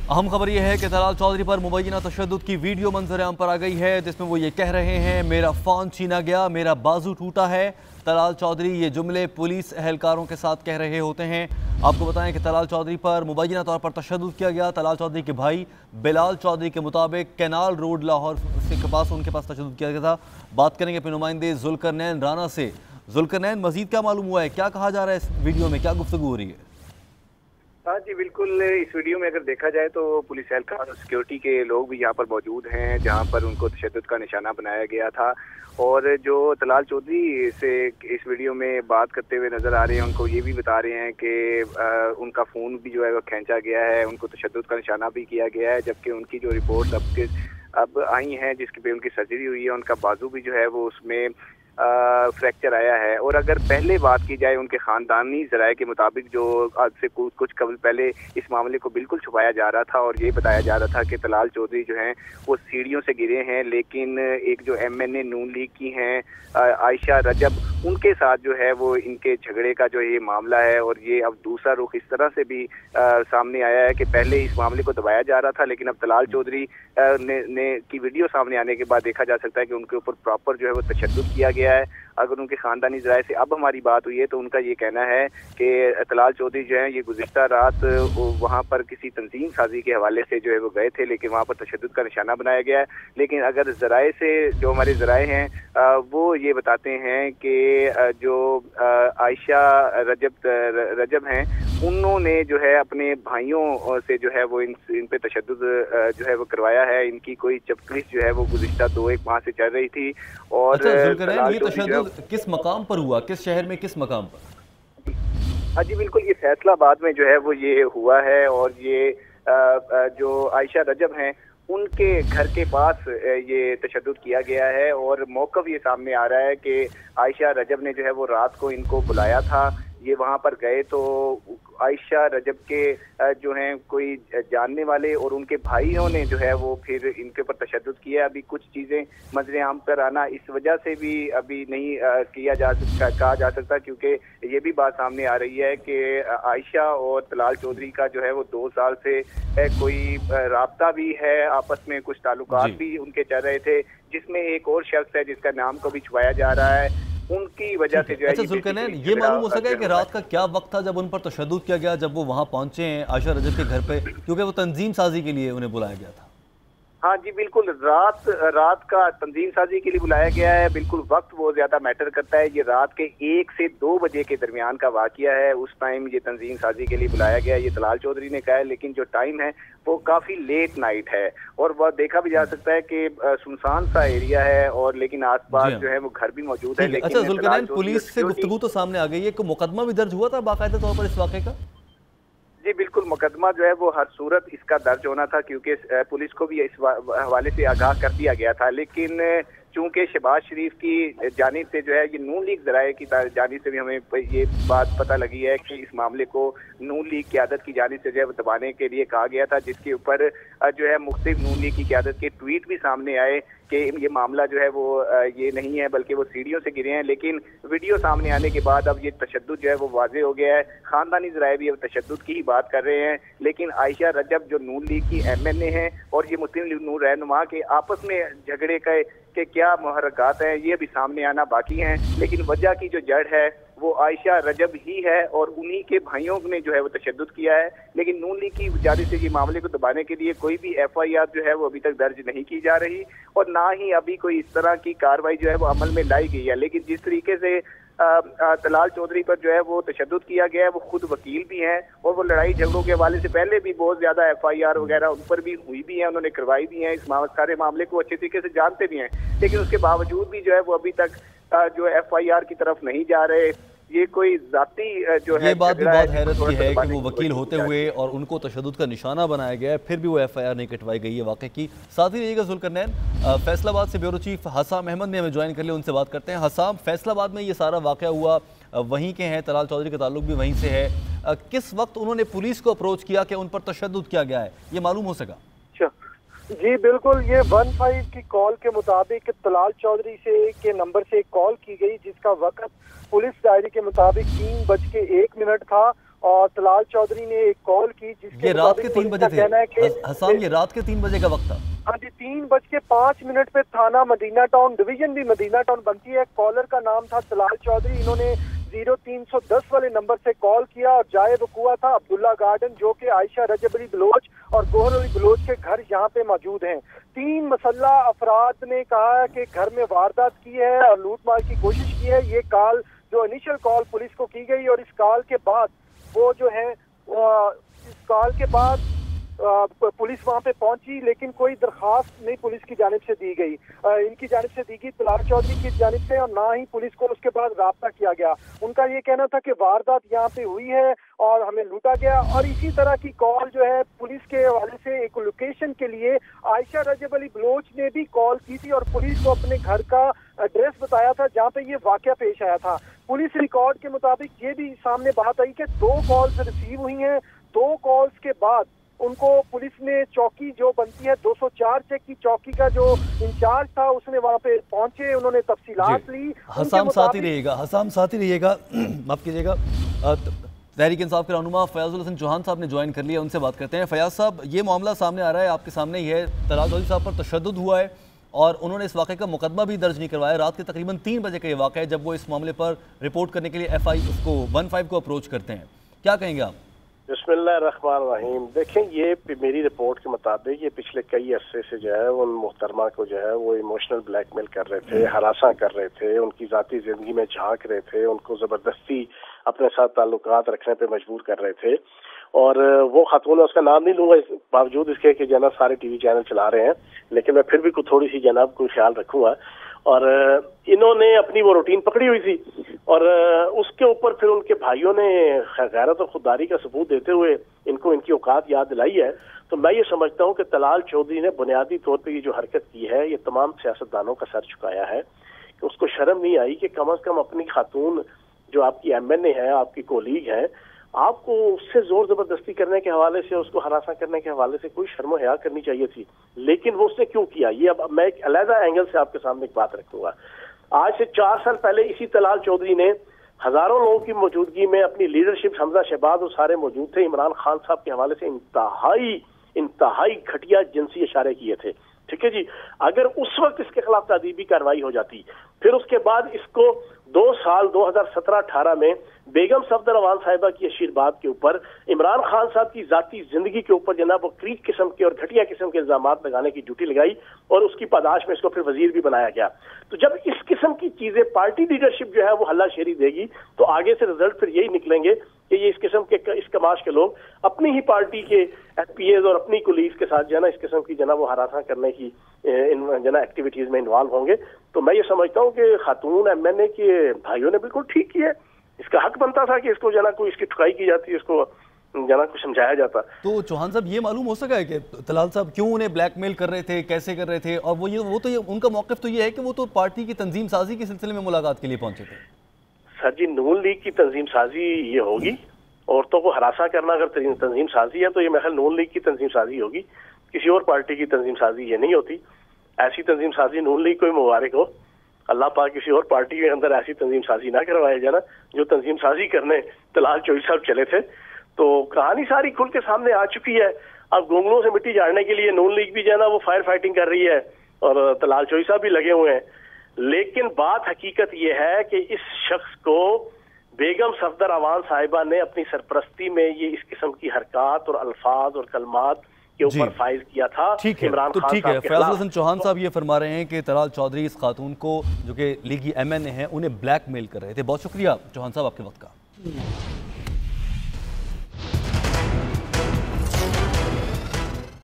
अहम खबर यह है कि तलाल चौधरी पर मुबैना तशद्दुद की वीडियो मंजर आम पर आ गई है, जिसमें वो ये कह रहे हैं मेरा फ़ोन छीना गया, मेरा बाजू टूटा है। तलाल चौधरी ये जुमले पुलिस एहलकारों के साथ कह रहे होते हैं। आपको बताएं कि तलाल चौधरी पर मुबैना तौर पर तशद्दुद किया गया। तलाल चौधरी के भाई बिलाल चौधरी के मुताबिक कैनाल रोड लाहौर के पास उनके पास तशद्दुद किया गया था। बात करेंगे अपने नुमाइंदे जुल्करनैन राना से। जुल्करनैन, मजीद क्या मालूम हुआ है, क्या कहा जा रहा है इस वीडियो में, क्या गुफ्तगू हो रही है? हाँ जी बिल्कुल, इस वीडियो में अगर देखा जाए तो पुलिस एहलकार और सिक्योरिटी के लोग भी यहाँ पर मौजूद हैं, जहाँ पर उनको तशद्दुद का निशाना बनाया गया था। और जो तलाल चौधरी से इस वीडियो में बात करते हुए नजर आ रहे हैं, उनको ये भी बता रहे हैं कि उनका फ़ोन भी जो है वो खींचा गया है, उनको तशद्दुद का निशाना भी किया गया है। जबकि उनकी जो रिपोर्ट अब आई हैं, जिसकी पे उनकी सर्जरी हुई है, उनका बाजू भी जो है वो उसमें फ्रैक्चर आया है। और अगर पहले बात की जाए उनके ख़ानदानी ज़राए के मुताबिक, जो आज से कुछ कबल पहले इस मामले को बिल्कुल छुपाया जा रहा था और ये बताया जा रहा था कि तलाल चौधरी जो हैं वो सीढ़ियों से गिरे हैं, लेकिन एक जो MNA नून लीग की हैं आयशा रजब, उनके साथ जो है वो इनके झगड़े का जो ये मामला है। और ये अब दूसरा रुख इस तरह से भी सामने आया है कि पहले इस मामले को दबाया जा रहा था, लेकिन अब तलाल चौधरी ने की वीडियो सामने आने के बाद देखा जा सकता है कि उनके ऊपर प्रॉपर जो है वो तशद्दुद किया गया है। अगर उनके ख़ानदानी ज़राए से अब हमारी बात हुई है तो उनका ये कहना है कि तलाल चौधरी जो है ये गुज़िश्ता रात वहाँ पर किसी तंजीम साजी के हवाले से जो है वो गए थे, लेकिन वहाँ पर तशद्दुद का निशाना बनाया गया है। लेकिन अगर ज़राए से जो हमारे ज़राए हैं वो ये बताते हैं कि जो आयशा रजब हैं, उन्होंने जो है अपने भाइयों से जो है वो इन पे तशद्दुद जो है वो करवाया है। इनकी कोई चपकलिश जो है वो गुज़िश्ता 2-1 माह से चल रही थी। और ये तशद्दुद किस मकाम पर हुआ, किस शहर में, किस मकाम पर? हाँ जी बिल्कुल, ये फैसलाबाद में जो है वो ये हुआ है। और ये जो आयशा रजब हैं उनके घर के पास ये तशद्दुद किया गया है। और मौक़िफ़ ये सामने आ रहा है कि आयशा रजब ने जो है वो रात को इनको बुलाया था। ये वहाँ पर गए तो आयशा रजब के जो हैं कोई जानने वाले और उनके भाइयों ने जो है वो फिर इनके ऊपर तशद्दुद किया। अभी कुछ चीज़ें मंजर आम पर आना इस वजह से भी अभी नहीं कहा जा सकता, क्योंकि ये भी बात सामने आ रही है कि आयशा और तलाल चौधरी का जो है वो 2 साल से कोई राब्ता भी है, आपस में कुछ ताल्लुकात भी उनके चल रहे थे, जिसमें एक और शख्स है जिसका नाम को भी छुपाया जा रहा है, उनकी वजह से जो है। अच्छा जुल्करनैन, ये मालूम हो सका है कि रात का क्या वक्त था जब उन पर तशद्दुद किया गया, जब वो वहाँ पहुंचे हैं आयशा रजब के घर पे, क्योंकि वो तंजीम साजी के लिए उन्हें बुलाया गया था? हाँ जी बिल्कुल, रात का तंजीम साजी के लिए बुलाया गया है। बिल्कुल वक्त बहुत ज़्यादा मैटर करता है। ये रात के 1 से 2 बजे के दरमियान का वाक़या है, उस टाइम ये तंजीम साजी के लिए बुलाया गया, ये तलाल चौधरी ने कहा है। लेकिन जो टाइम है वो काफ़ी लेट नाइट है और वह देखा भी जा सकता है कि सुनसान सा एरिया है, और लेकिन आसपास जो है वो घर भी मौजूद है। अच्छा जुल्करनैन, पुलिस से गुफ्तगू तो सामने आ गई है, कोई मुकदमा भी दर्ज हुआ था बाकायदा तौर पर इस वाक़े का? जी बिल्कुल, मुकदमा जो है वो हर सूरत इसका दर्ज होना था, क्योंकि पुलिस को भी इस हवाले से आगाह कर दिया गया था। लेकिन चूंकि शहबाज शरीफ की जानिब से जो है ये नून लीग ज़राए की जानिब से भी हमें ये बात पता लगी है कि इस मामले को नून लीग क़यादत की जानिब से जो है वो दबाने के लिए कहा गया था, जिसके ऊपर जो है मुख्तलिफ नून लीग की क़यादत के ट्वीट भी सामने आए कि ये मामला जो है वो ये नहीं है बल्कि वो सीढ़ियों से गिरे हैं। लेकिन वीडियो सामने आने के बाद अब ये तशद्दुद जो है वो वाज़े हो गया है। ख़ानदानी ज़राए भी अब तशद्दुद की ही बात कर रहे हैं, लेकिन आयशा रजब जो नून लीग की MNA हैं और ये मुस्लिम लीग नून रहनुमा के आपस में झगड़े के क्या मुहर्रकात हैं, ये भी सामने आना बाकी हैं। लेकिन वजह की जो जड़ है वो आयशा रजब ही है और उन्हीं के भाइयों ने जो है वो तशद्दुद किया है। लेकिन नून लीग की जानिब से ये मामले को दबाने के लिए कोई भी FIR जो है वो अभी तक दर्ज नहीं की जा रही, और ना ही अभी कोई इस तरह की कार्रवाई जो है वो अमल में लाई गई है। लेकिन जिस तरीके से तलाल चौधरी पर जो है वो तशद्दुद किया गया है, वो खुद वकील भी हैं और वो लड़ाई झगड़ों के हवाले से पहले भी बहुत ज़्यादा FIR वगैरह उन पर भी हुई भी हैं, उन्होंने करवाई भी हैं, इस सारे मामले को अच्छे तरीके से जानते भी हैं। लेकिन उसके बावजूद भी जो है वो अभी तक जो FIR की तरफ नहीं जा रहे। ये कोई जाती जो है, ये बात भी बहुत हैरत की है कि वो वकील होते हुए और उनको तशद्दुद का निशाना बनाया गया है, फिर भी वो FIR नहीं कटवाई गई है वाक़े की। साथ ही रहिएगा जुल्करनैन, फैसलाबाद से ब्यूरो चीफ हसाम अहमद ने हमें ज्वाइन कर लिया, उनसे बात करते हैं। हसाम, फैसलाबाद में ये सारा वाक़या हुआ, वहीं के हैं, तलाल चौधरी का ताल्लुक भी वहीं से है। किस वक्त उन्होंने पुलिस को अप्रोच किया कि उन पर तशद्दुद किया गया है, ये मालूम हो सका? जी बिल्कुल, ये 15 की कॉल के मुताबिक तलाल चौधरी के नंबर से एक कॉल की गई, जिसका वक्त पुलिस डायरी के मुताबिक 3:01 था और तलाल चौधरी ने एक कॉल की जिसके ये रात के 3 बजे थे हसन, ये रात के 3 बजे का वक्त था। हाँ जी, 3:05 पे थाना मदीना टाउन, डिवीजन भी मदीना टाउन बनती है। कॉलर का नाम था तलाल चौधरी। इन्होंने 0310 वाले नंबर से कॉल किया और जाए वकुआ था अब्दुल्ला गार्डन, जो कि आयशा रजब अली बलोच और गोहर अली बलोच के घर यहाँ पे मौजूद हैं। 3 मसल्ला अफराद ने कहा है कि घर में वारदात की है और लूटमार की कोशिश की है। ये कॉल जो इनिशियल कॉल पुलिस को की गई और इस कॉल के बाद वो जो है इस कॉल के बाद पुलिस वहां पे पहुंची, लेकिन कोई दरखास्त नहीं पुलिस की जानिब से दी गई। इनकी जानिब से दी गई तलाल चौधरी की जानिब से, और ना ही पुलिस को उसके बाद राब्ता किया गया। उनका ये कहना था कि वारदात यहाँ पे हुई है और हमें लूटा गया। और इसी तरह की कॉल जो है पुलिस के हवाले से एक लोकेशन के लिए आयशा रजब अली बलोच ने भी कॉल की थी और पुलिस को अपने घर का एड्रेस बताया था जहाँ पे ये वाकया पेश आया था। पुलिस रिकॉर्ड के मुताबिक ये भी सामने बात आई कि 2 कॉल्स रिसीव हुई हैं। 2 कॉल्स के बाद उनको पुलिस ने चौकी जो बनती है 204 चेक की चौकी का जो इंचार्ज था उसने वहां पे पहुंचे, उन्होंने तफसीलात ली। हसाम साथ ही रहिएगा माफ कीजिएगा। तहरीक इंसाफ के रहनुमा फयाजुल हसन चौहान साहब ने ज्वाइन कर लिया, उनसे बात करते हैं। फयाज साहब, ये मामला सामने आ रहा है, आपके सामने ही है, तलाल चौधरी साहब पर तशद्दुद हुआ है और उन्होंने इस वाक़े का मुकदमा भी दर्ज नहीं करवाया। रात के तकरीबन 3 बजे का ये वाक़ा है जब वो इस मामले पर रिपोर्ट करने के लिए FI 15 को अप्रोच करते हैं। क्या कहेंगे आप? बिस्मिल्लाहिर्रहमानिर्रहीम। देखें, ये मेरी रिपोर्ट के मुताबिक ये पिछले कई अरसे से जो है उन मुहतरमा को जो है वो इमोशनल ब्लैकमेल कर रहे थे, हरासा कर रहे थे, उनकी जाती जिंदगी में झांक रहे थे, उनको जबरदस्ती अपने साथ ताल्लुकात रखने पे मजबूर कर रहे थे। और वो खातून, उसका नाम नहीं लूंगा इस बावजूद इसके कि जनाब सारे टीवी चैनल चला रहे हैं, लेकिन मैं फिर भी थोड़ी सी जनाब को ख्याल रखूंगा। और इन्होंने अपनी वो रूटीन पकड़ी हुई थी और उसके ऊपर फिर उनके भाइयों ने गैरत और खुददारी का सबूत देते हुए इनको इनकी औकात याद दिलाई है। तो मैं ये समझता हूँ कि तलाल चौधरी ने बुनियादी तौर पर ये जो हरकत की है, ये तमाम सियासतदानों का सर झुकाया है कि उसको शर्म नहीं आई कि कम अज कम अपनी खातून जो आपकी MNA है, आपकी कोलीग है, आपको उससे जोर जबरदस्ती करने के हवाले से, उसको हरासा करने के हवाले से कोई शर्म हया करनी चाहिए थी। लेकिन वो उसने क्यों किया, ये अब मैं एक अलग एंगल से आपके सामने एक बात रखूंगा। आज से 4 साल पहले इसी तलाल चौधरी ने हजारों लोगों की मौजूदगी में अपनी लीडरशिप, हमजा शहबाज और सारे मौजूद थे, इमरान खान साहब के हवाले से इंतहाई घटिया जिनसी इशारे किए थे। ठीक है जी, अगर उस वक्त इसके खिलाफ तादीबी कार्रवाई हो जाती, फिर उसके बाद इसको 2 साल 2017-18 में बेगम सफदर अवान साहिबा की आशीर्वाद के ऊपर इमरान खान साहब की जाती जिंदगी के ऊपर जनाब वो क्रीक किस्म के और घटिया किस्म के इल्जाम लगाने की ड्यूटी लगाई और उसकी पादाश में इसको फिर वजीर भी बनाया गया। तो जब इस किस्म की चीजें पार्टी लीडरशिप जो है वो हल्लाशेरी देगी तो आगे से रिजल्ट फिर यही निकलेंगे कि ये इस किस्म के इस कमाश के लोग अपनी ही पार्टी के FPAs और अपनी कुलीग्स के साथ जो है ना इस किस्म की जना वो हरासा करने की जना एक्टिविटीज में इन्वॉल्व होंगे। तो मैं ये समझता हूँ कि खातून MNA के भाइयों ने बिल्कुल ठीक किया, इसका हक बनता था कि इसको जना को इसकी ठुकाई की जाती, इसको जना को समझाया जाता। तो चौहान साहब, ये मालूम हो सका है कि तलाल साहब क्यों उन्हें ब्लैकमेल कर रहे थे, कैसे कर रहे थे? और उनका मौक़िफ़ तो ये है कि वो तो पार्टी की तंजीम साजी के सिलसिले में मुलाकात के लिए पहुंचे थे। सर जी, नून लीग की तंजीम साजी ये होगी, औरतों को हरासा करना अगर तंजीम साजी है तो ये महल नून लीग की तंजीम साजी होगी, किसी और पार्टी की तंजीम साजी ये नहीं होती। ऐसी तंजीम साजी नून लीग को मुबारक हो, अल्लाह पाक किसी और पार्टी के अंदर ऐसी तंजीम साजी ना करवाए जाना जो तंजीम साजी करने तलाल चौधरी साहब चले थे। तो कहानी सारी खुल के सामने आ चुकी है। अब गोंगलों से मिट्टी झाड़ने के लिए नून लीग भी जो है ना वो फायर फाइटिंग कर रही है और तलाल चौधरी साहब भी लगे हुए हैं। लेकिन बात हकीकत यह है कि इस शख्स को बेगम सफदर अवान साहिबा ने अपनी सरपरस्ती में ये इस किस्म की हरकत और अल्फाज और कलमात के ऊपर फाइज किया था। ठीक है, तो ठीक है, फयाजुल हसन चौहान साहब ये फरमा रहे हैं कि तलाल चौधरी इस खातून को जो कि लीगी MNA है उन्हें ब्लैकमेल कर रहे थे। बहुत शुक्रिया चौहान साहब आपके वक्त का।